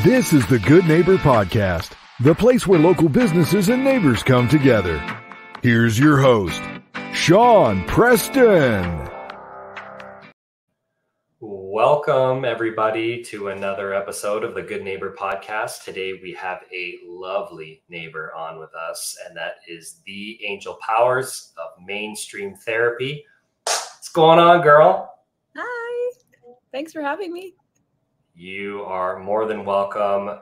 This is the Good Neighbor Podcast, the place where local businesses and neighbors come together. Here's your host, Sean Preston. Welcome, everybody, to another episode of the Good Neighbor Podcast. Today, we have a lovely neighbor on with us, and that is the Angel Powers of Mainstream Therapy. What's going on, girl? Hi. Thanks for having me. You are more than welcome.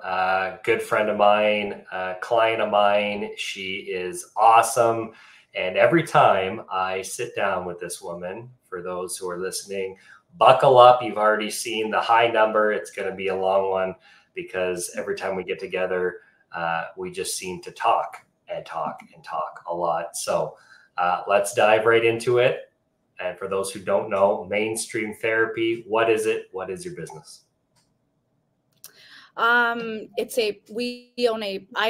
Good friend of mine, client of mine. She is awesome. And every time I sit down with this woman, for those who are listening, buckle up. You've already seen the high number. It's going to be a long one because every time we get together, we just seem to talk and talk and talk a lot. So let's dive right into it. And for those who don't know, Mainstream Therapy, what is it? What is your business? I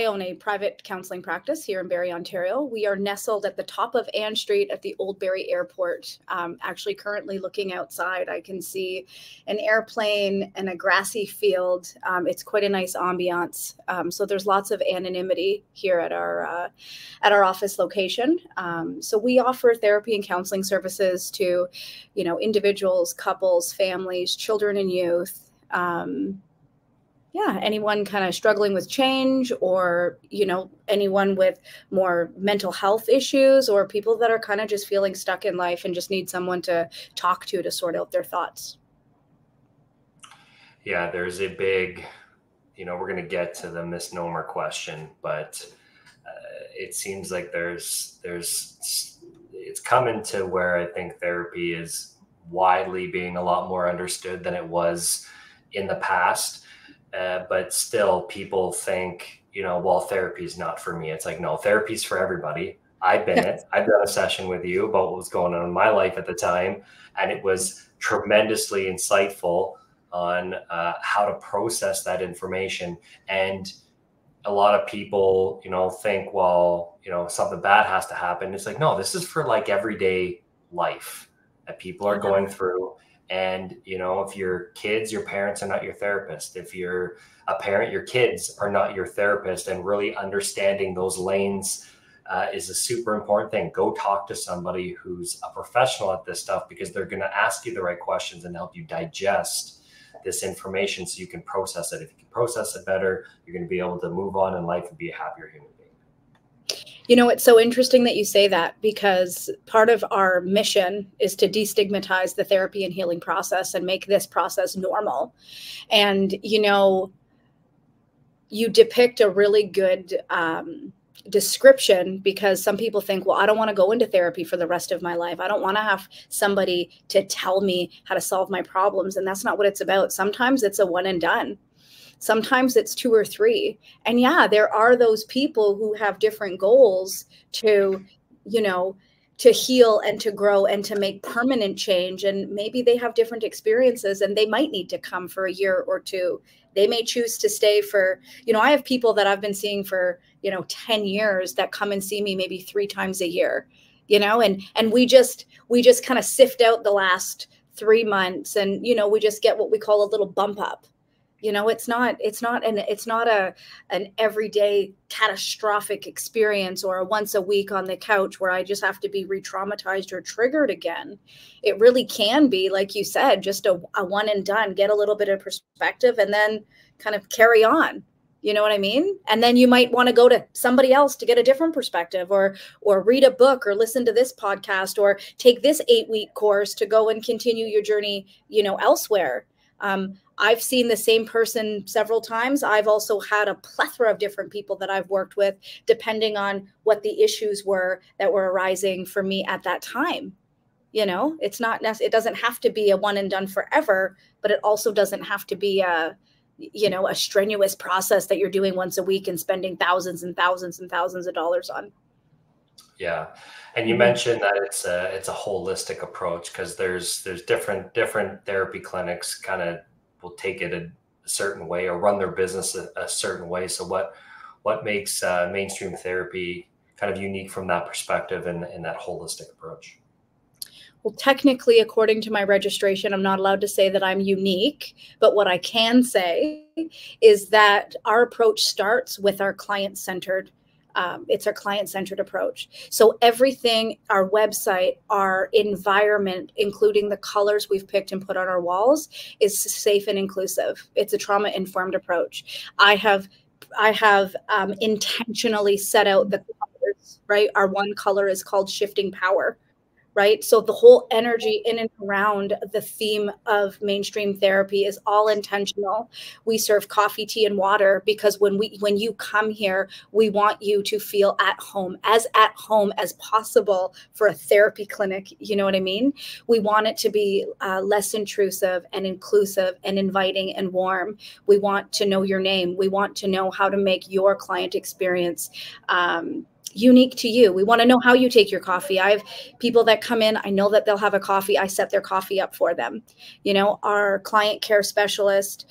own a private counseling practice here in Barrie, Ontario. We are nestled at the top of Ann Street at the Old Barrie Airport. Actually currently looking outside, I can see an airplane and a grassy field. It's quite a nice ambiance. So there's lots of anonymity here at our office location. So we offer therapy and counseling services to, individuals, couples, families, children and youth. Anyone kind of struggling with change or, anyone with more mental health issues or people that are kind of just feeling stuck in life and just need someone to talk to sort out their thoughts. Yeah, there's a big, we're going to get to the misnomer question, but it seems like it's coming to where I think therapy is widely being a lot more understood than it was in the past. But still people think, well, therapy is not for me. It's like, no, therapy is for everybody. I've been it. I've done a session with you about what was going on in my life at the time. And it was tremendously insightful on how to process that information. And a lot of people, think, well, something bad has to happen. It's like, no, this is for like everyday life that people are going through. And, if your kids, your parents are not your therapist. If you're a parent, your kids are not your therapist. And really understanding those lanes is a super important thing. Go talk to somebody who's a professional at this stuff because they're going to ask you the right questions and help you digest this information so you can process it. If you can process it better, you're going to be able to move on in life and be a happier human being. It's so interesting that you say that because part of our mission is to destigmatize the therapy and healing process and make this process normal. And, you depict a really good description because some people think, well, I don't want to go into therapy for the rest of my life. I don't want to have somebody to tell me how to solve my problems. And that's not what it's about. Sometimes it's a one and done. Sometimes it's 2 or 3. And there are those people who have different goals to, to heal and to grow and to make permanent change. And maybe they have different experiences and they might need to come for a year or 2. They may choose to stay for, I have people that I've been seeing for, 10 years that come and see me maybe 3 times a year, and we just kind of sift out the last 3 months and, we just get what we call a little bump up. It's not an everyday catastrophic experience or a once a week on the couch where I just have to be re-traumatized or triggered again. It really can be, like you said, just a one and done, get a little bit of perspective and then kind of carry on. You know what I mean? And then you might want to go to somebody else to get a different perspective or read a book or listen to this podcast or take this 8-week course to go and continue your journey, elsewhere. I've seen the same person several times. I've also had a plethora of different people that I've worked with, depending on what the issues were that were arising for me at that time. It doesn't have to be a one and done forever, but it also doesn't have to be a strenuous process that you're doing once a week and spending thousands and thousands and thousands of dollars on. Yeah. And you mentioned that it's a holistic approach because there's different therapy clinics kind of will take it a certain way or run their business a certain way. So what makes mainstream therapy kind of unique from that perspective and that holistic approach? Well, technically, according to my registration, I'm not allowed to say that I'm unique, but what I can say is that our approach starts with our client-centered. It's our client-centered approach. So everything, our website, our environment, including the colors we've picked and put on our walls, is safe and inclusive. It's a trauma-informed approach. I have intentionally set out the colors, right? Our one color is called Shifting Power. Right. So the whole energy in and around the theme of mainstream therapy is all intentional. We serve coffee, tea, and water because when you come here, we want you to feel at home as possible for a therapy clinic. You know what I mean? We want it to be less intrusive and inclusive and inviting and warm. We want to know your name. We want to know how to make your client experience unique to you. We want to know how you take your coffee. I have people that come in, I know that they'll have a coffee. I set their coffee up for them. You know, our client care specialist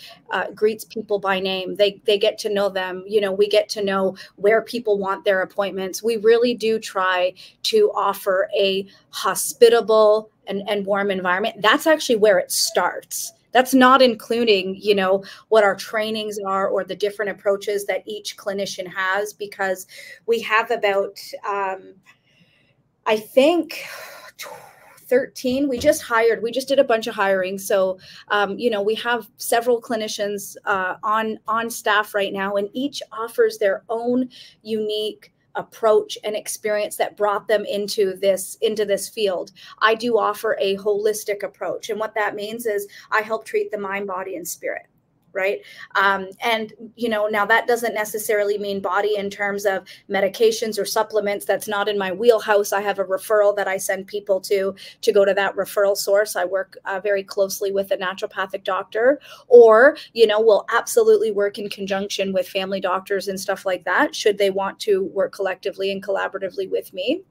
greets people by name. They get to know them. You know, we get to know where people want their appointments. We really do try to offer a hospitable and warm environment. That's actually where it starts. That's not including, you know, what our trainings are or the different approaches that each clinician has, because we have about, I think, 13. We just did a bunch of hiring. So, you know, we have several clinicians on staff right now, and each offers their own unique approach and experience that brought them into this field. I do offer a holistic approach. And what that means is I help treat the mind, body, and spirit. Right. And, you know, now that doesn't necessarily mean body in terms of medications or supplements. That's not in my wheelhouse. I have a referral that I send people to go to that referral source. I work very closely with a naturopathic doctor, or, you know, we'll absolutely work in conjunction with family doctors and stuff like that, should they want to work collectively and collaboratively with me.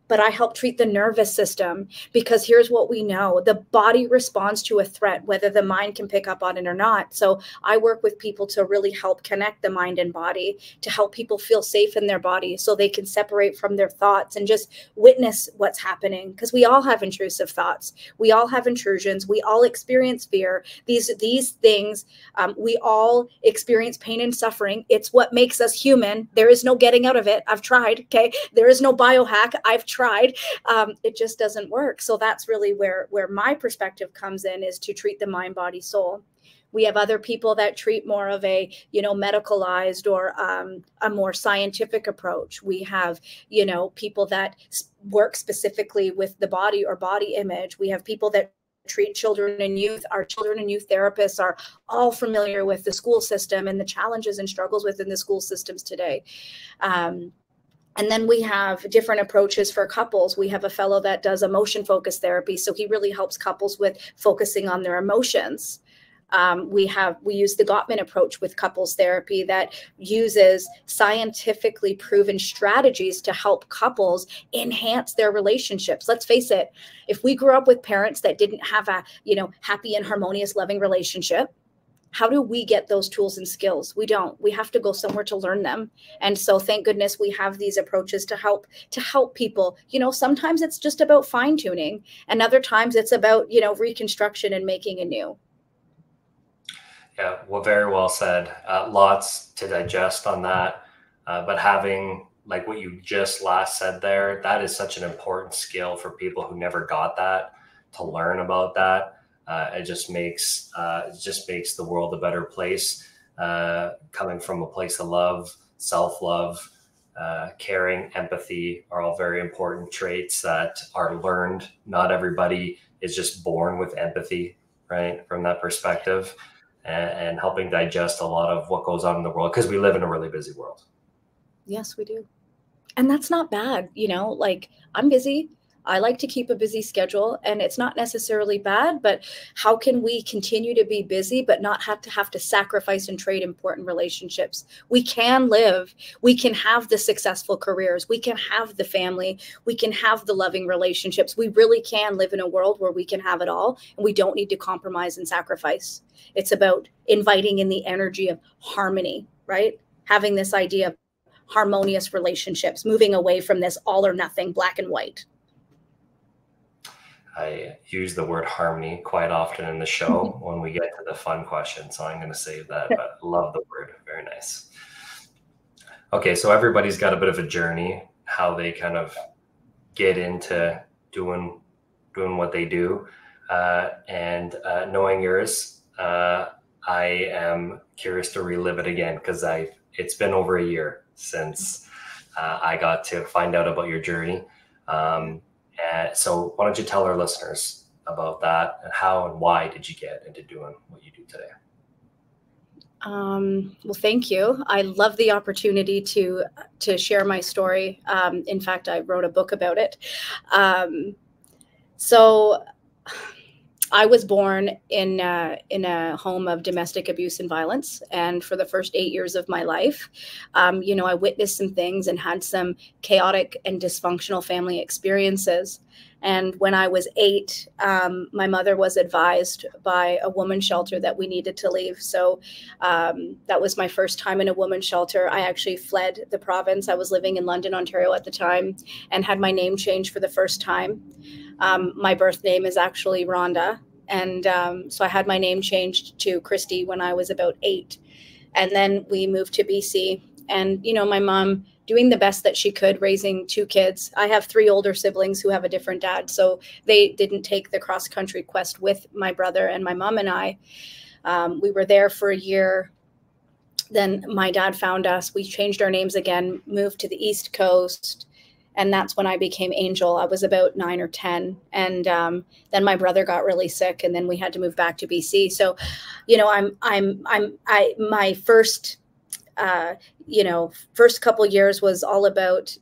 But I help treat the nervous system, because here's what we know. The body responds to a threat, whether the mind can pick up on it or not. So I work with people to really help connect the mind and body, to help people feel safe in their body so they can separate from their thoughts and just witness what's happening. Because we all have intrusive thoughts. We all have intrusions. We all experience fear. These things, we all experience pain and suffering. It's what makes us human. There is no getting out of it. I've tried. Okay. There is no biohack. I've tried. It just doesn't work. So that's really where my perspective comes in, is to treat the mind, body, soul. We have other people that treat more of a, you know, medicalized or a more scientific approach. We have, you know, people that work specifically with the body or body image. We have people that treat children and youth. Our children and youth therapists are all familiar with the school system and the challenges and struggles within the school systems today. And then we have different approaches for couples. We have a fellow that does emotion-focused therapy. So he really helps couples with focusing on their emotions. We use the Gottman approach with couples therapy that uses scientifically proven strategies to help couples enhance their relationships. Let's face it, if we grew up with parents that didn't have a, you know, happy and harmonious, loving relationship, how do we get those tools and skills? We don't. We have to go somewhere to learn them. And so thank goodness we have these approaches to help people. You know, sometimes it's just about fine tuning, and other times it's about, you know, reconstruction and making anew. Yeah, well, very well said. Lots to digest on that. But having, like what you just last said there, that is such an important skill for people who never got that, to learn about that. It just makes the world a better place. Coming from a place of love, self-love, caring, empathy are all very important traits that are learned. Not everybody is just born with empathy, right? From that perspective, and helping digest a lot of what goes on in the world, because we live in a really busy world. Yes, we do. And that's not bad. You know, like, I'm busy. I like to keep a busy schedule, and it's not necessarily bad, but how can we continue to be busy but not have to sacrifice and trade important relationships? We can live, we can have the successful careers, we can have the family, we can have the loving relationships. We really can live in a world where we can have it all, and we don't need to compromise and sacrifice. It's about inviting in the energy of harmony, right? Having this idea of harmonious relationships, moving away from this all or nothing, black and white. I use the word harmony quite often in the show when we get to the fun question, so I'm going to save that, but love the word. Very nice. Okay, so everybody's got a bit of a journey, how they kind of get into doing what they do. And knowing yours, I am curious to relive it again, because it's been over a year since I got to find out about your journey. So why don't you tell our listeners about that, and how and why did you get into doing what you do today? Well, thank you. I love the opportunity to share my story. In fact, I wrote a book about it. So I was born in a home of domestic abuse and violence. And for the first 8 years of my life, I witnessed some things and had some chaotic and dysfunctional family experiences. And when I was 8, my mother was advised by a woman's shelter that we needed to leave. So that was my first time in a woman's shelter. I actually fled the province. I was living in London, Ontario at the time, and had my name changed for the first time. My birth name is actually Rhonda. And so I had my name changed to Christy when I was about 8. And then we moved to BC. And, my mom doing the best that she could, raising 2 kids. I have 3 older siblings who have a different dad. So they didn't take the cross-country quest with my brother and my mom and I. We were there for a year. Then my dad found us. We changed our names again, moved to the East Coast. And that's when I became Angel. I was about 9 or 10. And then my brother got really sick, and then we had to move back to BC. So, my first, first couple years was all about,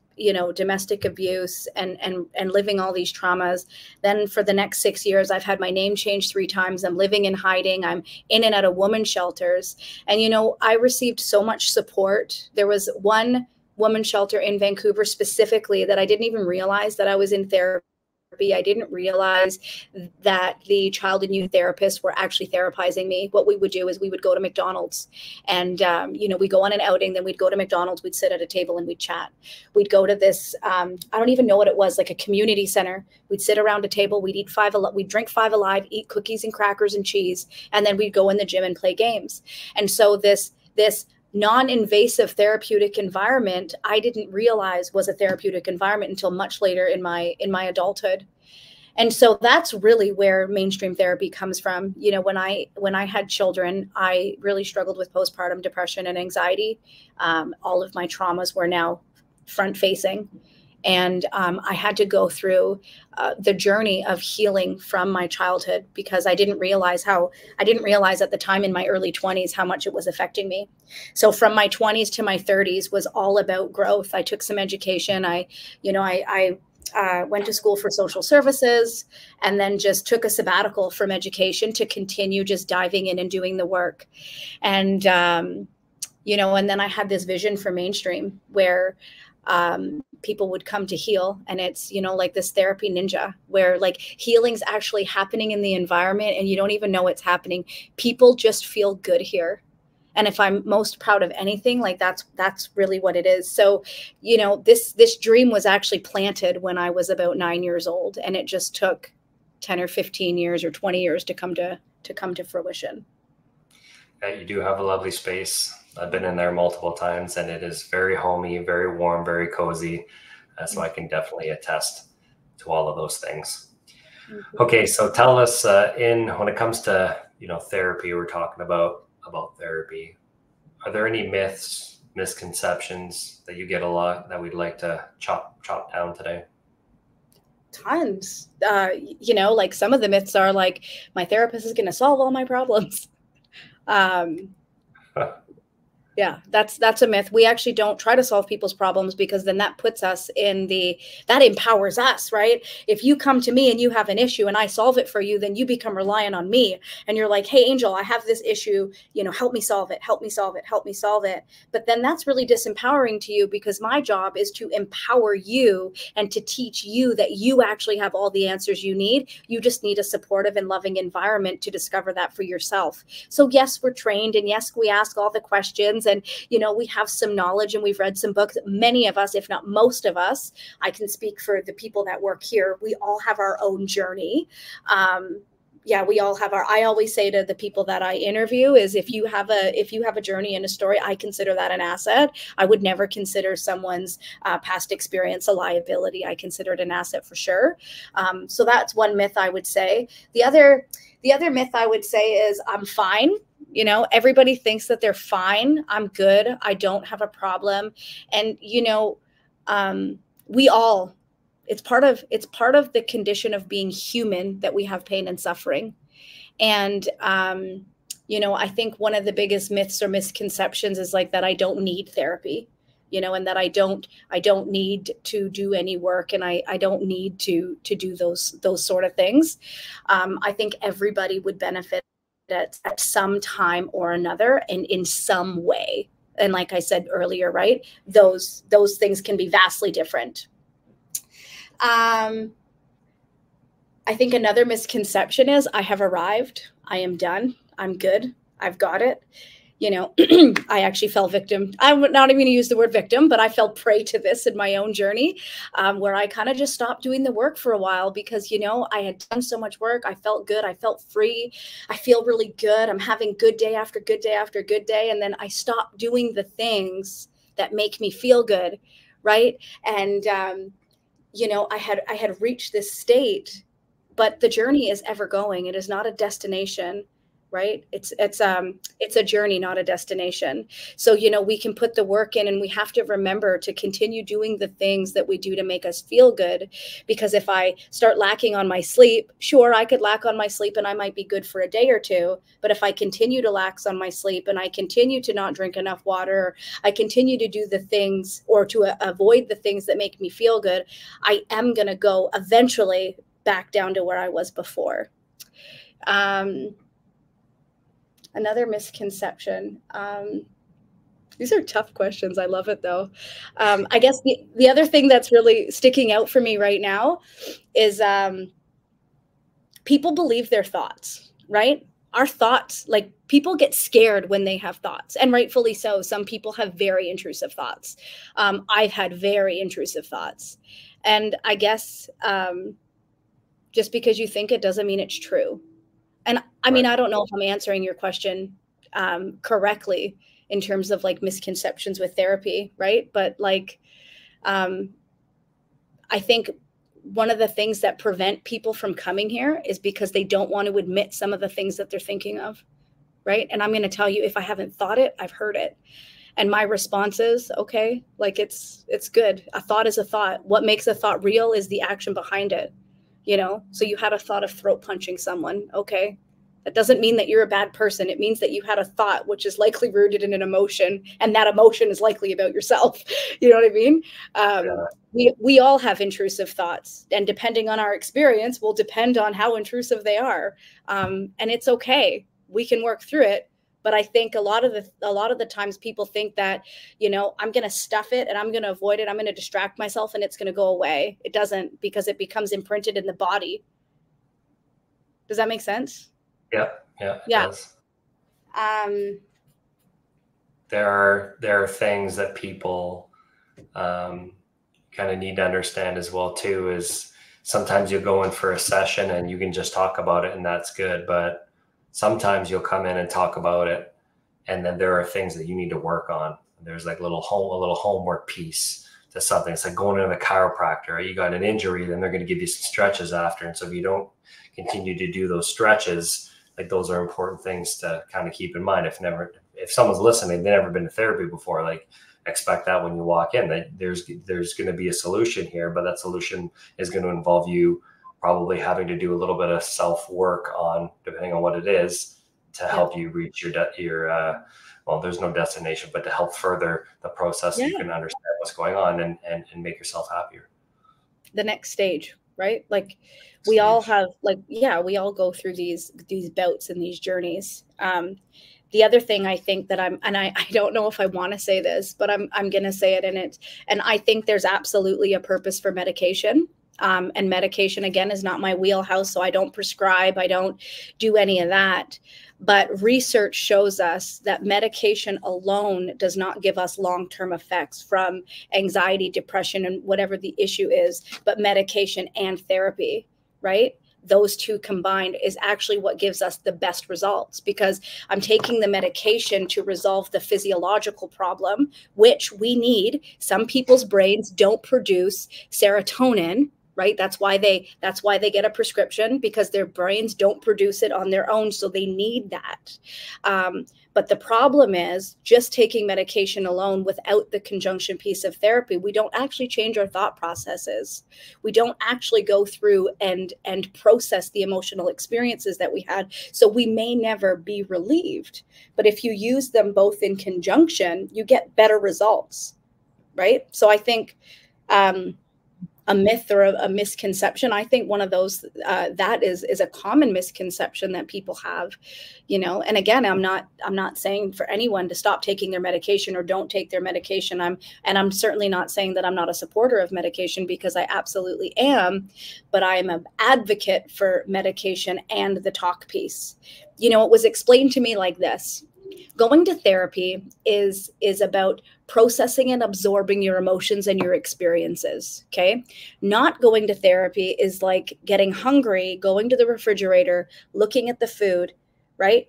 domestic abuse and living all these traumas. Then for the next 6 years, I've had my name changed 3 times. I'm living in hiding. I'm in and out of women's shelters. And, I received so much support. There was one women's shelter in Vancouver specifically that I didn't even realize that I was in therapy. I didn't realize that the child and youth therapists were actually therapizing me. What we would do is we would go to McDonald's and, we go on an outing, then we'd go to McDonald's, we'd sit at a table and we'd chat. We'd go to this, I don't even know what it was, like a community center. We'd sit around a table, we'd drink Five Alive, eat cookies and crackers and cheese, and then we'd go in the gym and play games. And so this non-invasive therapeutic environment, I didn't realize was a therapeutic environment until much later in my adulthood. And so that's really where mainstream therapy comes from. When I had children, I really struggled with postpartum depression and anxiety. All of my traumas were now front facing. And I had to go through the journey of healing from my childhood, because I didn't realize at the time in my early 20s how much it was affecting me. So from my 20s to my 30s was all about growth. I took some education. I went to school for social services, and then just took a sabbatical from education to continue just diving in and doing the work. And, and then I had this vision for mainstream where people would come to heal. And it's, like this therapy ninja where like healing's actually happening in the environment and you don't even know it's happening. People just feel good here. And if I'm most proud of anything, like that's really what it is. So, this dream was actually planted when I was about 9 years old, and it just took 10 or 15 years or 20 years to come to fruition. Yeah, you do have a lovely space. I've been in there multiple times, and it is very homey, very warm, very cozy. So I can definitely attest to all of those things. Mm-hmm. Okay, so tell us, when it comes to therapy, we're talking about therapy. Are there any myths, misconceptions that you get a lot that we'd like to chop down today? Tons. Like some of the myths are like, my therapist is going to solve all my problems. Yeah, that's a myth. We actually don't try to solve people's problems, because then that puts us that empowers us, right? If you come to me and you have an issue and I solve it for you, then you become reliant on me. And you're like, hey, Angel, I have this issue, help me solve it, help me solve it, help me solve it. But then that's really disempowering to you, because my job is to empower you and to teach you that you actually have all the answers you need. You just need a supportive and loving environment to discover that for yourself. So yes, we're trained, and yes, we ask all the questions. things. And, you know, we have some knowledge and we've read some books. Many of us, if not most of us, I can speak for the people that work here. We all have our own journey. Yeah, we all have I always say to the people that I interview is if you have a journey and a story, I consider that an asset. I would never consider someone's past experience a liability. I consider it an asset for sure. So that's one myth I would say. The other myth I would say is I'm fine. You know, everybody thinks that they're fine. I'm good. I don't have a problem. And, you know, it's part of the condition of being human that we have pain and suffering. And, you know, I think one of the biggest myths or misconceptions is like that I don't need therapy, you know, and that I don't need to do any work, and I don't need to do those sort of things. I think everybody would benefit at some time or another and in some way. And like I said earlier, right, those things can be vastly different. I think another misconception is I have arrived. I am done. I'm good. I've got it. You know, I actually fell victim. I'm not even going to use the word victim, but I fell prey to this in my own journey, where I kind of just stopped doing the work for a while because, you know, I had done so much work. I felt good. I felt free. I feel really good. I'm having good day after good day after good day. And then I stopped doing the things that make me feel good. Right. And, you know, I had reached this state, but the journey is ever going. It is not a destination, right? It's a journey, not a destination. So, you know, we can put the work in, and we have to remember to continue doing the things that we do to make us feel good. Because if I start lacking on my sleep, sure, I could lack on my sleep and I might be good for a day or two. But if I continue to lack on my sleep and I continue to not drink enough water, or I continue to do the things or to avoid the things that make me feel good, I am going to go eventually back down to where I was before. Another misconception. These are tough questions. I love it though. I guess the other thing that's really sticking out for me right now is people believe their thoughts, right? Our thoughts, like people get scared when they have thoughts, and rightfully so. Some people have very intrusive thoughts. I've had very intrusive thoughts. And I guess just because you think it doesn't mean it's true. And I mean, I don't know if I'm answering your question correctly in terms of like misconceptions with therapy, right? But like, I think one of the things that prevent people from coming here is because they don't want to admit some of the things that they're thinking of, right? And I'm going to tell you, if I haven't thought it, I've heard it. And my response is, okay, like it's good. A thought is a thought. What makes a thought real is the action behind it. You know, so you had a thought of throat punching someone. Okay. That doesn't mean that you're a bad person. It means that you had a thought, which is likely rooted in an emotion, and that emotion is likely about yourself. You know what I mean? We all have intrusive thoughts, and depending on our experience will depend on how intrusive they are. And it's okay. We can work through it. But I think a lot of the times people think that, you know, I'm going to stuff it and I'm going to avoid it. I'm going to distract myself and it's going to go away. It doesn't, because it becomes imprinted in the body. Does that make sense? Yeah. It does. There are things that people kind of need to understand as well too, is sometimes you'll go in for a session and you can just talk about it and that's good. But sometimes you'll come in and talk about it, and then there are things that you need to work on. There's like a little homework piece to something. It's like going to the chiropractor, right? You got an injury, then they're going to give you some stretches after. And so if you don't continue to do those stretches, like those are important things to kind of keep in mind. If someone's listening, they've never been to therapy before, like expect that when you walk in, that there's going to be a solution here, but that solution is going to involve you probably having to do a little bit of self-work on, depending on what it is, to help you reach your well, there's no destination, but to help further the process so you can understand what's going on and make yourself happier. The next stage, right? Like we all have, like, we all go through these bouts and these journeys. The other thing I think that I don't know if I want to say this, but I'm going to say it, and I think there's absolutely a purpose for medication. And medication, again, is not my wheelhouse. So I don't prescribe, I don't do any of that. But research shows us that medication alone does not give us long-term effects from anxiety, depression, and whatever the issue is, but medication and therapy, right? Those two combined is actually what gives us the best results, because I'm taking the medication to resolve the physiological problem, which we need. Some people's brains don't produce serotonin, right? That's why they get a prescription, because their brains don't produce it on their own. So they need that. But the problem is just taking medication alone without the conjunction piece of therapy, we don't actually change our thought processes. We don't actually go through and process the emotional experiences that we had. So we may never be relieved. But if you use them both in conjunction, you get better results, right? So I think a myth or a misconception, I think one of those that is a common misconception that people have, and again, I'm not saying for anyone to stop taking their medication or don't take their medication. I'm certainly not saying that I'm not a supporter of medication, because I absolutely am, but I am an advocate for medication and the talk piece. It was explained to me like this: going to therapy is about processing and absorbing your emotions and your experiences, okay? Not going to therapy is like getting hungry, going to the refrigerator, looking at the food, right?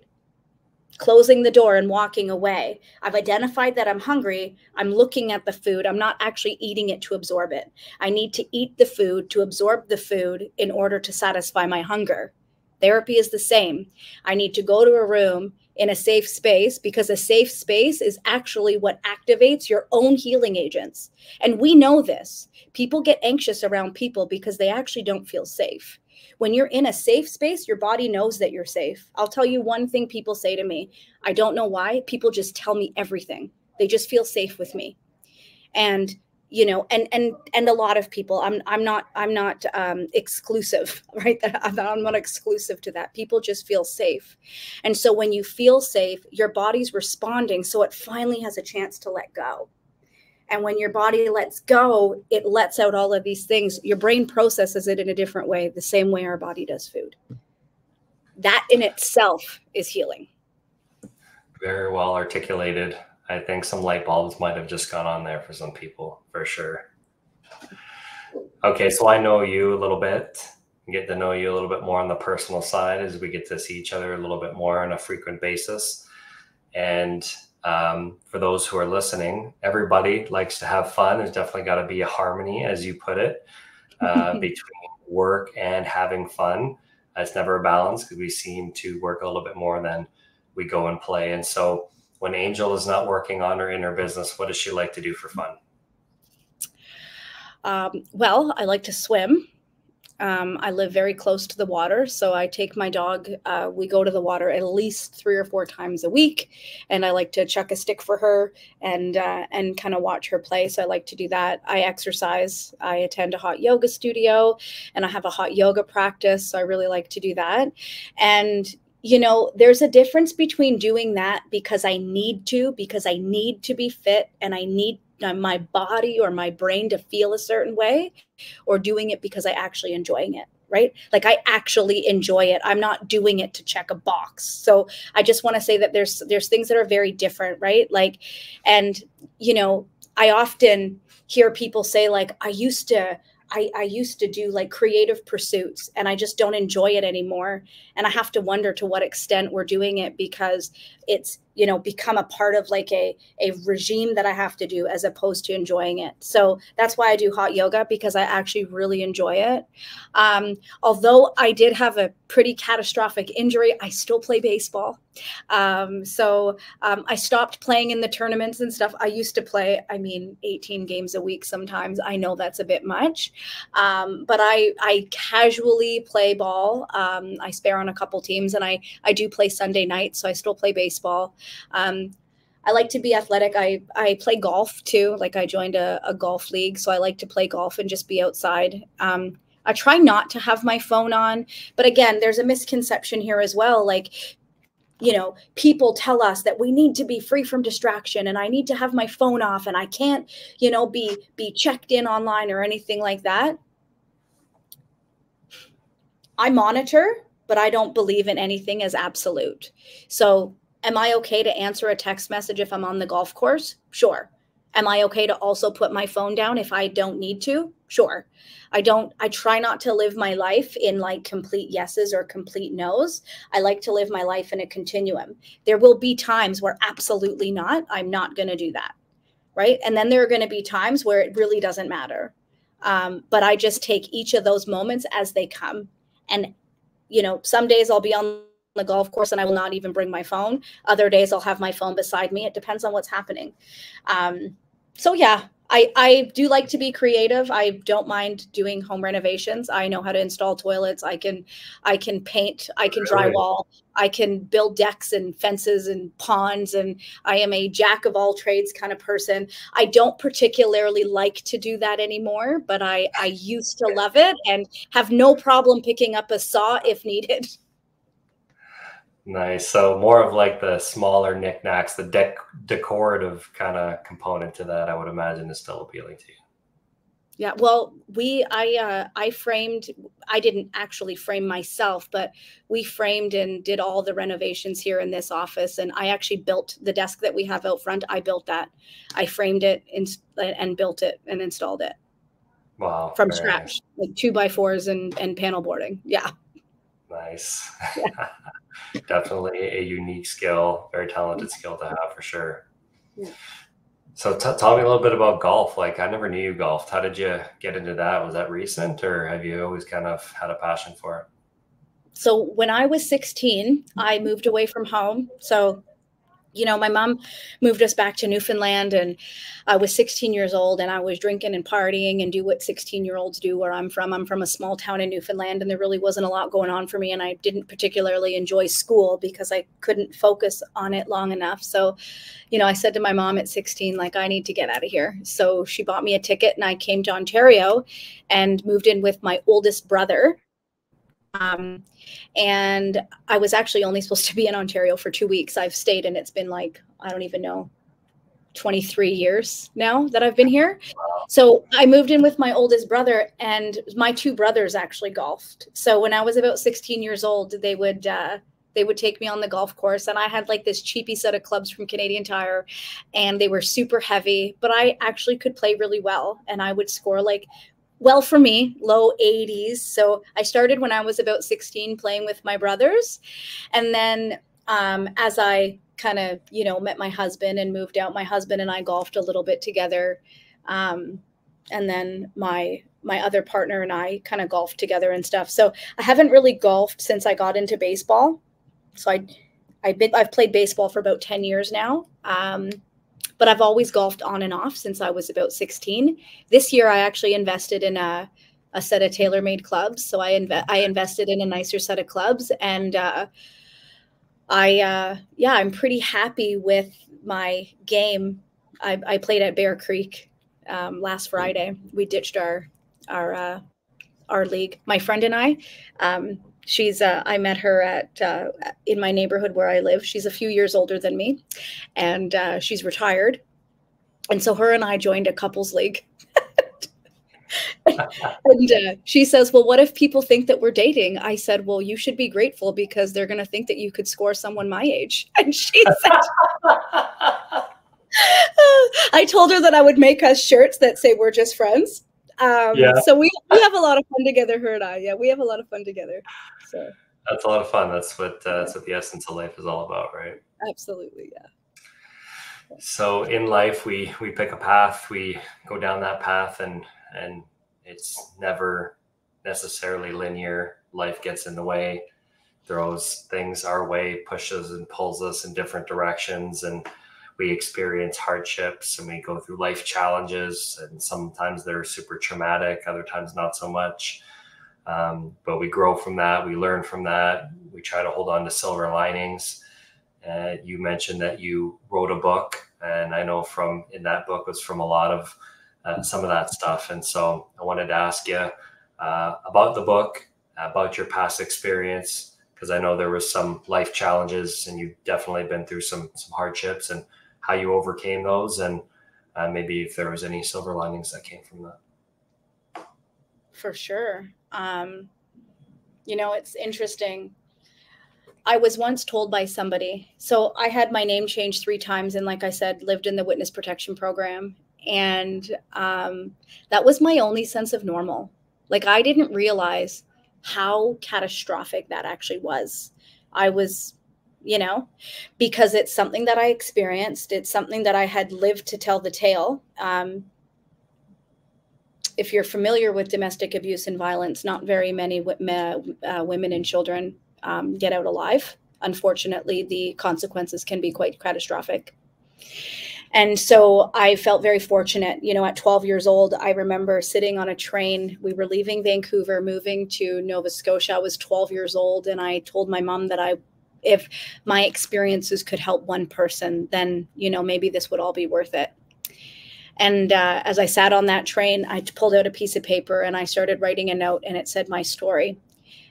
Closing the door and walking away. I've identified that I'm hungry. I'm looking at the food. I'm not actually eating it to absorb it. I need to eat the food to absorb the food in order to satisfy my hunger. Therapy is the same. I need to go to a room in a safe space, because a safe space is actually what activates your own healing agents. And we know this. People get anxious around people because they actually don't feel safe. When you're in a safe space, your body knows that you're safe. I'll tell you one thing people say to me. I don't know why. People just tell me everything. They just feel safe with me. And and a lot of people, I'm not exclusive, right? I'm not exclusive to that. People just feel safe. And so when you feel safe, your body's responding. So it finally has a chance to let go. And when your body lets go, it lets out all of these things. Your brain processes it in a different way, the same way our body does food. That in itself is healing. Very well articulated. I think some light bulbs might have just gone on there for some people, for sure. Okay, so I know you a little bit, get to know you a little bit more on the personal side as we get to see each other a little bit more on a frequent basis. And for those who are listening, everybody likes to have fun. There's definitely got to be a harmony, as you put it, between work and having fun. It's never a balance, because we seem to work a little bit more than we go and play. And so when Angel is not working on her inner business, what does she like to do for fun? Well, I like to swim. I live very close to the water, so I take my dog. We go to the water at least 3 or 4 times a week, and I like to chuck a stick for her and kind of watch her play. So I like to do that. I exercise. I attend a hot yoga studio, and I have a hot yoga practice. So I really like to do that. And there's a difference between doing that because I need to be fit and I need my body or my brain to feel a certain way, or doing it because I actually enjoying it, right? Like I actually enjoy it. I'm not doing it to check a box. So I just want to say that there's things that are very different, right? Like, and, I often hear people say like, I used to do like creative pursuits and I just don't enjoy it anymore. And I have to wonder to what extent we're doing it because it's, become a part of like a regime that I have to do as opposed to enjoying it. So that's why I do hot yoga, because I actually really enjoy it. Although I did have a pretty catastrophic injury, I still play baseball. So I stopped playing in the tournaments and stuff. I used to play, 18 games a week sometimes. I know that's a bit much, but I casually play ball. I spare on a couple teams, and I do play Sunday nights, so I still play baseball. I like to be athletic. I play golf too. Like I joined a golf league, so I like to play golf and just be outside. I try not to have my phone on, but again, there's a misconception here as well. Like, people tell us that we need to be free from distraction and I need to have my phone off and I can't, be checked in online or anything like that. I monitor, but I don't believe in anything as absolute. So am I okay to answer a text message if I'm on the golf course? Sure. Am I okay to also put my phone down if I don't need to? Sure. I try not to live my life in like complete yeses or complete nos. I like to live my life in a continuum. There will be times where absolutely not, I'm not going to do that. Right. And then there are going to be times where it really doesn't matter. But I just take each of those moments as they come. And, you know, some days I'll be on the golf course and I will not even bring my phone. Other days I'll have my phone beside me. It depends on what's happening. So yeah, I do like to be creative. I don't mind doing home renovations. I know how to install toilets. I can paint, I can drywall, I can build decks and fences and ponds. And I am a jack of all trades kind of person. I don't particularly like to do that anymore, but I used to love it and have no problem picking up a saw if needed. Nice. So more of like the smaller knickknacks, the decorative kind of component to that, I would imagine, is still appealing to you. Yeah, well, I framed, I didn't actually frame myself, but we framed and did all the renovations here in this office. And I actually built the desk that we have out front. I built that. I framed it and built it and installed it. Wow. From scratch, nice. Like 2x4s and panel boarding. Yeah. Nice. Yeah. Definitely a unique skill, very talented skill to have for sure. Yeah. So tell me a little bit about golf. Like, I never knew you golfed. How did you get into that? Was that recent, or have you always kind of had a passion for it? So when I was 16, I moved away from home. So, you know, my mom moved us back to Newfoundland, and I was 16 years old, and I was drinking and partying and do what 16-year-olds do where I'm from. I'm from a small town in Newfoundland, and there really wasn't a lot going on for me. And I didn't particularly enjoy school because I couldn't focus on it long enough. So, you know, I said to my mom at 16, like, I need to get out of here. So she bought me a ticket, and I came to Ontario and moved in with my oldest brother. And I was actually only supposed to be in Ontario for 2 weeks. I've stayed, and it's been like, I don't even know, 23 years now that I've been here. So I moved in with my oldest brother, and my two brothers actually golfed. So when I was about 16 years old, they would take me on the golf course, and I had like this cheapy set of clubs from Canadian Tire, and they were super heavy, but I actually could play really well, and I would score like, well, for me, low 80s. So I started when I was about 16 playing with my brothers. And then as I kind of, you know, met my husband and moved out, my husband and I golfed a little bit together. And then my other partner and I kind of golfed together and stuff. So I haven't really golfed since I got into baseball. So I've played baseball for about 10 years now. But I've always golfed on and off since I was about 16. This year, I actually invested in a set of TaylorMade clubs. So I invested in a nicer set of clubs, and I'm pretty happy with my game. I played at Bear Creek last Friday. We ditched our league. My friend and I. I met her in my neighborhood where I live. She's a few years older than me, and she's retired. And so her and I joined a couples league. And she says, well, what if people think that we're dating? I said, well, you should be grateful because they're going to think that you could score someone my age. And she said, I told her that I would make us shirts that say we're just friends. So we have a lot of fun together, her and I. Yeah, we have a lot of fun together. So that's a lot of fun. That's what the essence of life is all about, right? Absolutely, yeah. So in life, we pick a path, we go down that path, and it's never necessarily linear. Life gets in the way, throws things our way, pushes and pulls us in different directions, and we experience hardships and we go through life challenges, and sometimes they're super traumatic, other times not so much. But we grow from that. We learn from that. We try to hold on to silver linings. You mentioned that you wrote a book, and I know in that book was from a lot of some of that stuff. And so I wanted to ask you about the book, about your past experience, because I know there was some life challenges, and you've definitely been through some hardships, and how you overcame those, and maybe if there was any silver linings that came from that. For sure. You know, it's interesting. I was once told by somebody, so I had my name changed 3 times. And like I said, lived in the witness protection program. And that was my only sense of normal. Like, I didn't realize how catastrophic that actually was. I was, you know, because it's something that I experienced. It's something that I had lived to tell the tale. If you're familiar with domestic abuse and violence, not very many women and children get out alive. Unfortunately, the consequences can be quite catastrophic. And so I felt very fortunate. You know, at 12 years old, I remember sitting on a train. We were leaving Vancouver, moving to Nova Scotia. I was 12 years old, and I told my mom that if my experiences could help one person, then, you know, maybe this would all be worth it. And as I sat on that train, I pulled out a piece of paper and I started writing a note, and it said my story.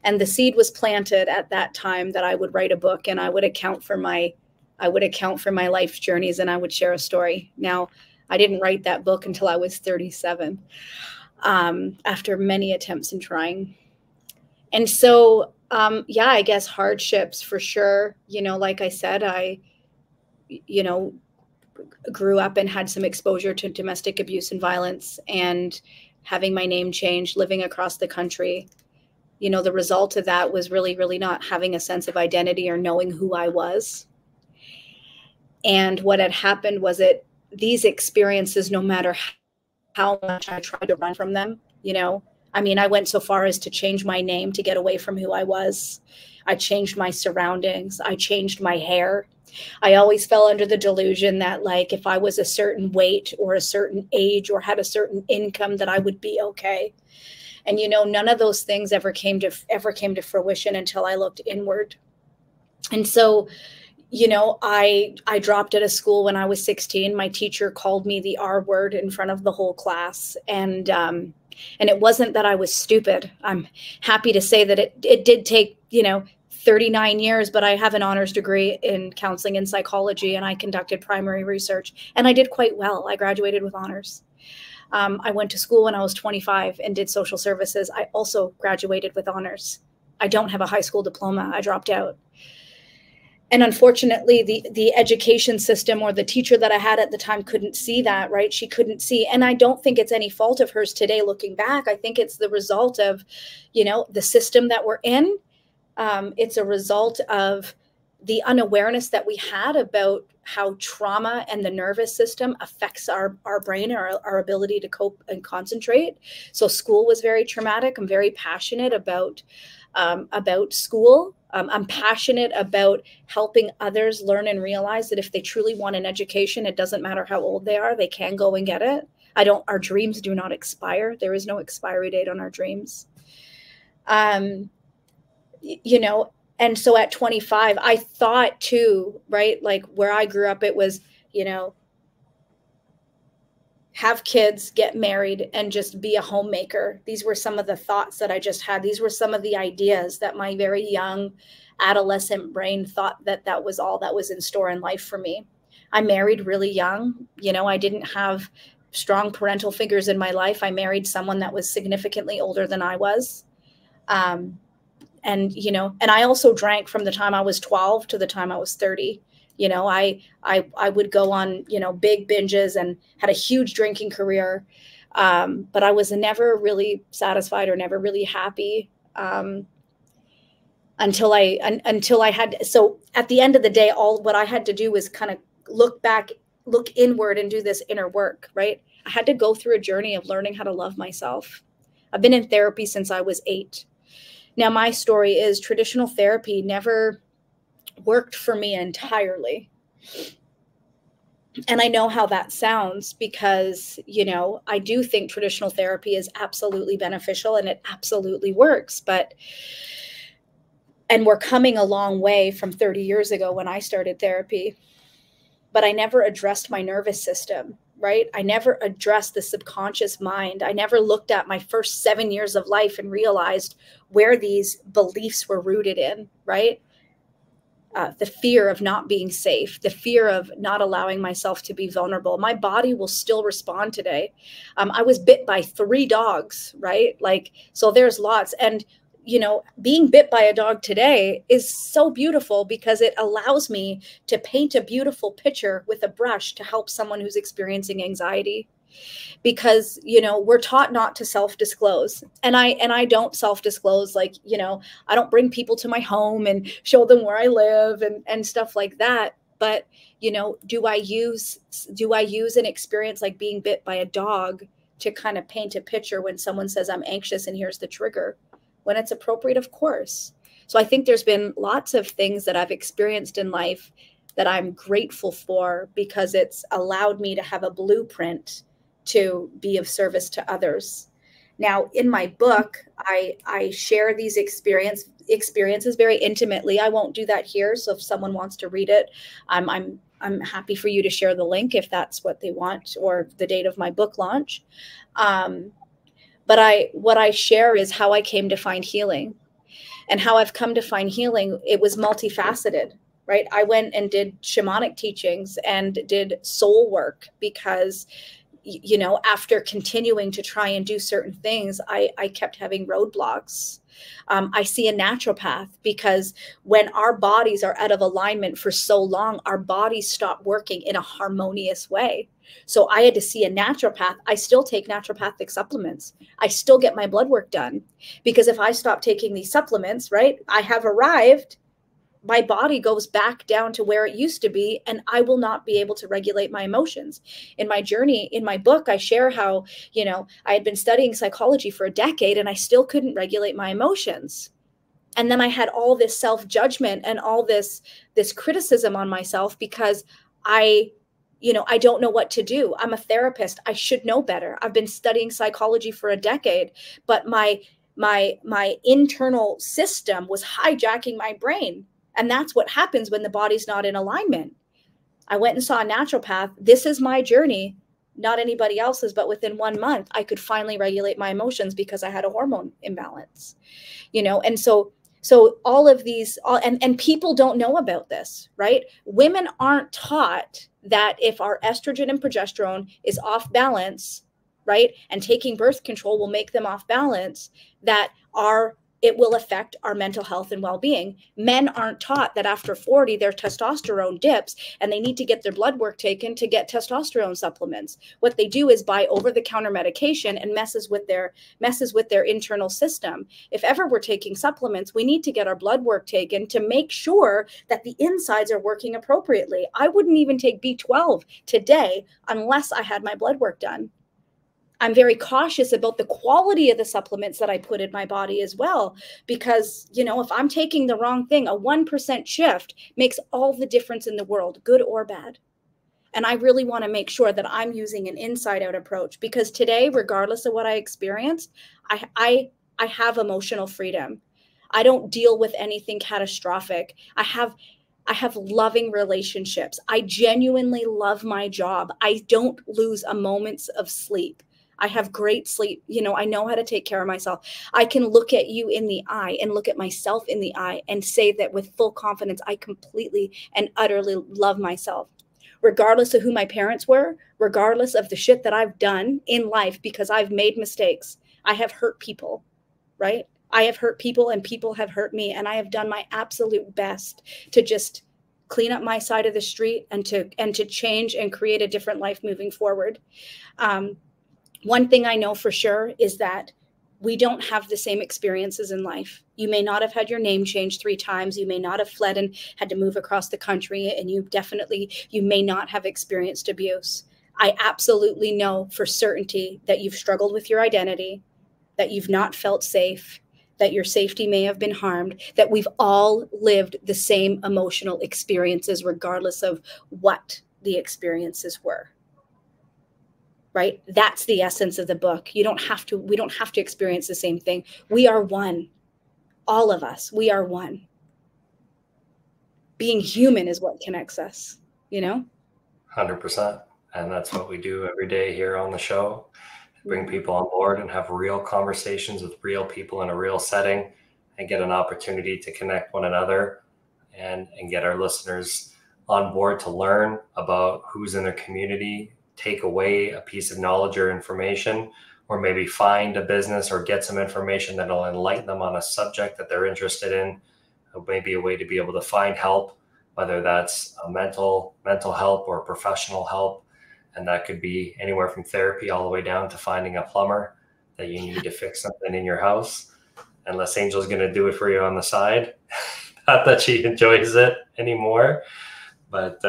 And the seed was planted at that time that I would write a book, and I would account for my life's journeys, and I would share a story. Now, I didn't write that book until I was 37, after many attempts and trying. And so, yeah, I guess hardships for sure. You know, like I said, I, you know, grew up and had some exposure to domestic abuse and violence, and having my name changed, living across the country. You know, the result of that was really, really not having a sense of identity or knowing who I was. And what had happened was these experiences, no matter how much I tried to run from them, you know, I mean, I went so far as to change my name to get away from who I was. I changed my surroundings. I changed my hair. I always fell under the delusion that, like, if I was a certain weight or a certain age or had a certain income, that I would be okay. And, you know, none of those things ever came to fruition until I looked inward. And so, you know, I dropped out of school when I was 16. My teacher called me the R word in front of the whole class. And it wasn't that I was stupid. I'm happy to say that it did take, you know, 39 years, but I have an honors degree in counseling and psychology, and I conducted primary research, and I did quite well. I graduated with honors. I went to school when I was 25 and did social services. I also graduated with honors. I don't have a high school diploma. I dropped out. And unfortunately, the education system or the teacher that I had at the time couldn't see that, right? She couldn't see. And I don't think it's any fault of hers today looking back. I think it's the result of, you know, the system that we're in. It's a result of the unawareness that we had about how trauma and the nervous system affects our brain, our ability to cope and concentrate. So school was very traumatic. I'm very passionate about school. I'm passionate about helping others learn and realize that if they truly want an education, it doesn't matter how old they are, they can go and get it. Our dreams do not expire. There is no expiry date on our dreams. You know, and so at 25, I thought too, right? Like where I grew up, it was, you know, have kids, get married, and just be a homemaker. These were some of the thoughts that I just had. These were some of the ideas that my very young adolescent brain thought that was all that was in store in life for me. I married really young. You know, I didn't have strong parental figures in my life. I married someone that was significantly older than I was. And, you know, and I also drank from the time I was 12 to the time I was 30. You know, I would go on, you know, big binges and had a huge drinking career. But I was never really satisfied or never really happy until I had. So at the end of the day, what I had to do was kind of look inward and do this inner work, right? I had to go through a journey of learning how to love myself. I've been in therapy since I was 8. Now, my story is traditional therapy never worked for me entirely. And I know how that sounds because, you know, I do think traditional therapy is absolutely beneficial and it absolutely works. And we're coming a long way from 30 years ago when I started therapy. But I never addressed my nervous system. Right? I never addressed the subconscious mind. I never looked at my first 7 years of life and realized where these beliefs were rooted in, right? The fear of not being safe, the fear of not allowing myself to be vulnerable. My body will still respond today. I was bit by 3 dogs, right? Like, so there's lots. And being bit by a dog today is so beautiful because it allows me to paint a beautiful picture with a brush to help someone who's experiencing anxiety. Because, we're taught not to self-disclose. And I don't self-disclose. Like, I don't bring people to my home and show them where I live and stuff like that. But, do I use an experience like being bit by a dog to kind of paint a picture when someone says I'm anxious and here's the trigger? When it's appropriate, of course. So I think there's been lots of things that I've experienced in life that I'm grateful for because it's allowed me to have a blueprint to be of service to others. Now, in my book, I share these experiences very intimately. I won't do that here. So if someone wants to read it, I'm happy for you to share the link if that's what they want, or the date of my book launch. But what I share is how I came to find healing, and how I've come to find healing. It was multifaceted, right? I went and did shamanic teachings and did soul work because, after continuing to try and do certain things, I kept having roadblocks. I see a naturopath because when our bodies are out of alignment for so long, our bodies stop working in a harmonious way. So I had to see a naturopath. I still take naturopathic supplements. I still get my blood work done because if I stop taking these supplements, right, I have arrived, my body goes back down to where it used to be, and I will not be able to regulate my emotions. In my journey, in my book, I share how, I had been studying psychology for a decade and I still couldn't regulate my emotions. And then I had all this self-judgment and all this criticism on myself because I don't know what to do. I'm a therapist. I should know better. I've been studying psychology for a decade, but my internal system was hijacking my brain. And that's what happens when the body's not in alignment. I went and saw a naturopath. This is my journey, not anybody else's, but within 1 month, I could finally regulate my emotions because I had a hormone imbalance, and so all of these, and people don't know about this, right? Women aren't taught that if our estrogen and progesterone is off balance, right, and taking birth control will make them off balance, that it will affect our mental health and well-being. Men aren't taught that after 40, their testosterone dips and they need to get their blood work taken to get testosterone supplements. What they do is buy over-the-counter medication and messes with their internal system. If ever we're taking supplements, we need to get our blood work taken to make sure that the insides are working appropriately. I wouldn't even take B12 today unless I had my blood work done. I'm very cautious about the quality of the supplements that I put in my body as well, because, if I'm taking the wrong thing, a 1% shift makes all the difference in the world, good or bad. And I really want to make sure that I'm using an inside out approach, because today, regardless of what I experienced, I have emotional freedom. I don't deal with anything catastrophic. I have loving relationships. I genuinely love my job. I don't lose a moment of sleep. I have great sleep. I know how to take care of myself. I can look at you in the eye and look at myself in the eye and say that with full confidence, I completely and utterly love myself, regardless of who my parents were, regardless of the shit that I've done in life, because I've made mistakes. I have hurt people, right? I have hurt people and people have hurt me. And I have done my absolute best to just clean up my side of the street and to change and create a different life moving forward. One thing I know for sure is that we don't have the same experiences in life. You may not have had your name changed 3 times. You may not have fled and had to move across the country. And you may not have experienced abuse. I absolutely know for certainty that you've struggled with your identity, that you've not felt safe, that your safety may have been harmed, that we've all lived the same emotional experiences, regardless of what the experiences were. Right? That's the essence of the book. We don't have to experience the same thing. We are one. All of us, we are one. Being human is what connects us, 100%. And that's what we do every day here on the show. Bring people on board and have real conversations with real people in a real setting and get an opportunity to connect one another and get our listeners on board to learn about who's in their community, take away a piece of knowledge or information, or maybe find a business or get some information that'll enlighten them on a subject that they're interested in. Maybe a way to be able to find help, whether that's a mental help or professional help. And that could be anywhere from therapy all the way down to finding a plumber that you need to fix something in your house. Unless Angel's going to do it for you on the side. Not that she enjoys it anymore, but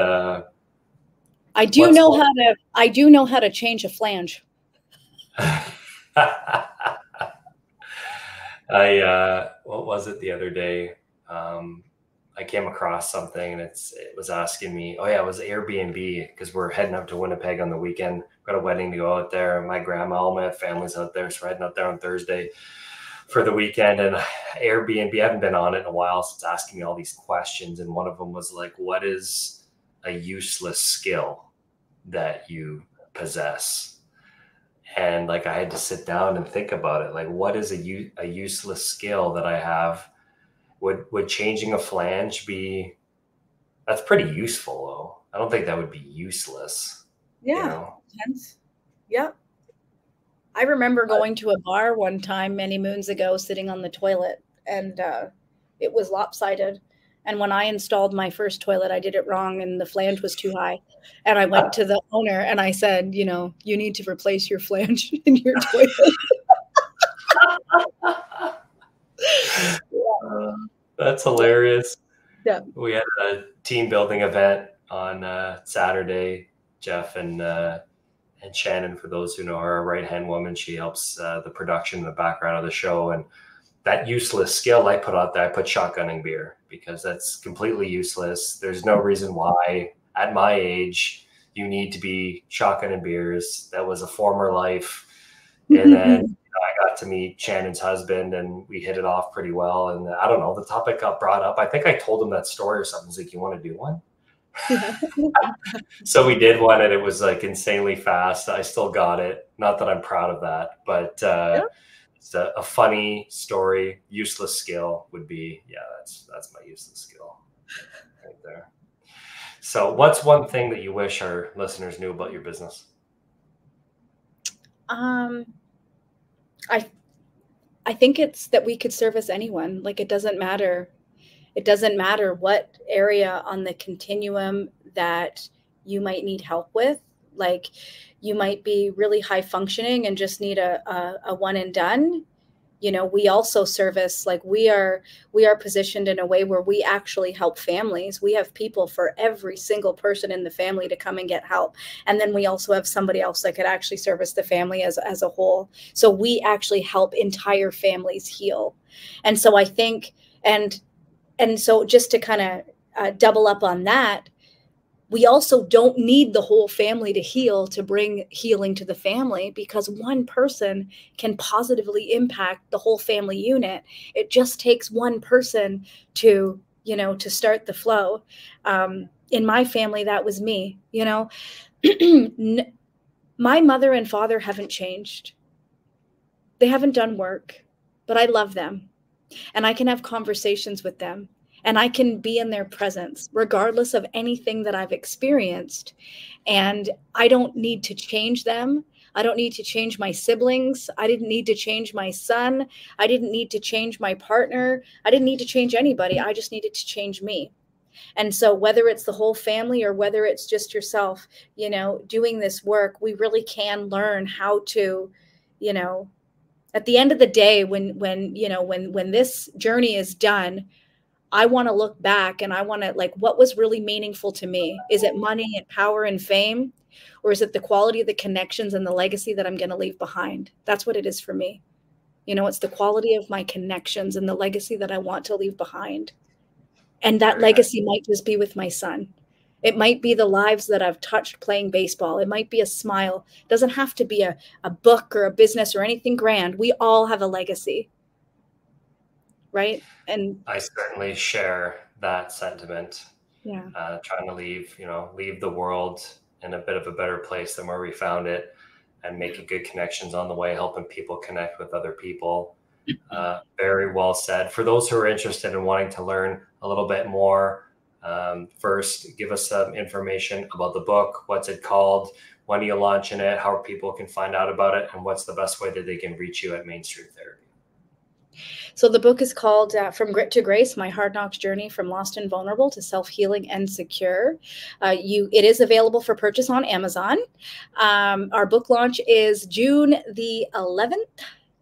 I do know how to change a flange. What was it the other day? I came across something and it was asking me, oh yeah, it was Airbnb, because we're heading up to Winnipeg on the weekend. Got a wedding to go out there. My grandma, all my family's out there. So we're heading out there on Thursday for the weekend. And Airbnb, I haven't been on it in a while, so it's asking me all these questions. And one of them was like, what is a useless skill that you possess? And like, I had to sit down and think about it. Like, what is a useless skill that I have? Would changing a flange be, that's pretty useful though. I don't think that would be useless. Yeah. You know? Yeah. I remember going to a bar one time many moons ago, sitting on the toilet, and it was lopsided. And when I installed my first toilet, I did it wrong and the flange was too high. And I went to the owner and I said, you know, you need to replace your flange in your toilet. That's hilarious. Yeah. We had a team building event on Saturday. Jeff and Shannon, for those who know her, a right-hand woman, she helps the production in the background of the show. And that useless skill I put out there, I put shotgunning beer, because that's completely useless. There's no reason why at my age you need to be shotgunning beers. That was a former life. And then I got to meet Shannon's husband and we hit it off pretty well. And I don't know, the topic got brought up. I think I told him that story or something. He's like, you want to do one? So we did one and it was like insanely fast. I still got it. Not that I'm proud of that, but it's a funny story. Useless skill would be, yeah, that's my useless skill right there. So what's one thing that you wish our listeners knew about your business? I think it's that we could service anyone. Like, it doesn't matter. It doesn't matter what area on the continuum that you might need help with. Like, you might be really high functioning and just need a one and done. You know, we also service, like, we are positioned in a way where we actually help families. We have people for every single person in the family to come and get help. And then we also have somebody else that could actually service the family as a whole. So we actually help entire families heal. And so I think, and so just to kind of double up on that, we also don't need the whole family to heal to bring healing to the family, because one person can positively impact the whole family unit. It just takes one person to, you know, to start the flow. In my family, that was me. You know, my mother and father haven't changed. They haven't done work, but I love them and I can have conversations with them. And I can be in their presence regardless of anything that I've experienced. And I don't need to change them. I don't need to change my siblings. I didn't need to change my son. I didn't need to change my partner. I didn't need to change anybody. I just needed to change me. And so whether it's the whole family or whether it's just yourself, you know, doing this work, we really can learn how to, you know, at the end of the day, when this journey is done, I want to look back and I want to, like, what was really meaningful to me? Is it money and power and fame? Or is it the quality of the connections and the legacy that I'm going to leave behind? That's what it is for me. You know, it's the quality of my connections and the legacy that I want to leave behind. And that legacy might just be with my son. It might be the lives that I've touched playing baseball. It might be a smile. It doesn't have to be a book or a business or anything grand. We all have a legacy. Right. And I certainly share that sentiment. Yeah. Trying to leave the world in a bit of a better place than where we found it, and making good connections on the way, helping people connect with other people. Very well said. For those who are interested in wanting to learn a little bit more, first, give us some information about the book. What's it called? when are you launching it, how people can find out about it, and what's the best way that they can reach you at Mainstream Therapy? So the book is called From Grit to Grace, My Hard Knocks Journey from Lost and Vulnerable to Self-Healing and Secure. It is available for purchase on Amazon. Our book launch is June the 11th.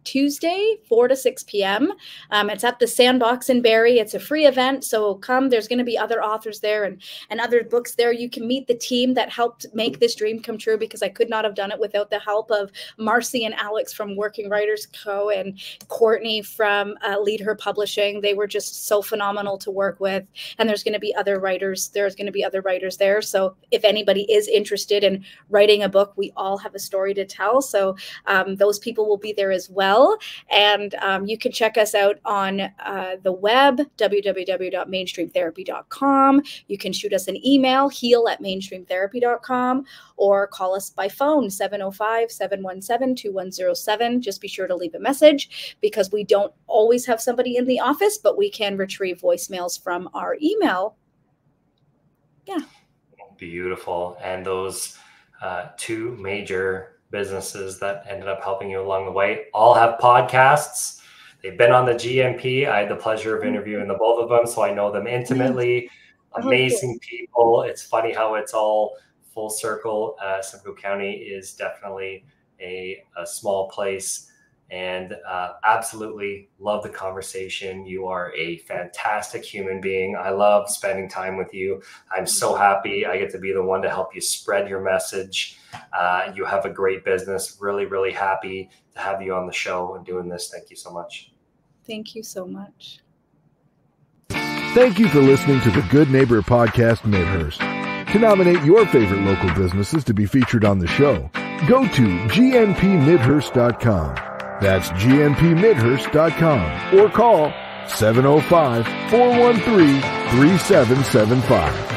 Tuesday, 4 to 6 p.m. It's at the Sandbox in Barrie. It's a free event, so come. There's going to be other authors there and other books there. You can meet the team that helped make this dream come true, because I could not have done it without the help of Marcy and Alex from Working Writers Co. and Courtney from Lead Her Publishing. They were just so phenomenal to work with. And there's going to be other writers. There's going to be other writers there. So if anybody is interested in writing a book, we all have a story to tell. So those people will be there as well. And you can check us out on the web, www.mainstreamtherapy.com. You can shoot us an email, heal@mainstreamtherapy.com, or call us by phone, 705-717-2107. Just be sure to leave a message, because we don't always have somebody in the office, but we can retrieve voicemails from our email. Yeah. Beautiful. And those two major businesses that ended up helping you along the way all have podcasts. They've been on the GNP. I had the pleasure of interviewing the both of them, so I know them intimately. Amazing people. It's funny how it's all full circle. Simcoe County is definitely a small place, and absolutely love the conversation. You are a fantastic human being. I love spending time with you. I'm so happy I get to be the one to help you spread your message. You have a great business. Really, really happy to have you on the show and doing this. Thank you so much. Thank you so much. Thank you for listening to the Good Neighbor Podcast Midhurst. To nominate your favorite local businesses to be featured on the show, go to gnpmidhurst.com. That's gnpmidhurst.com, or call 705-413-3775.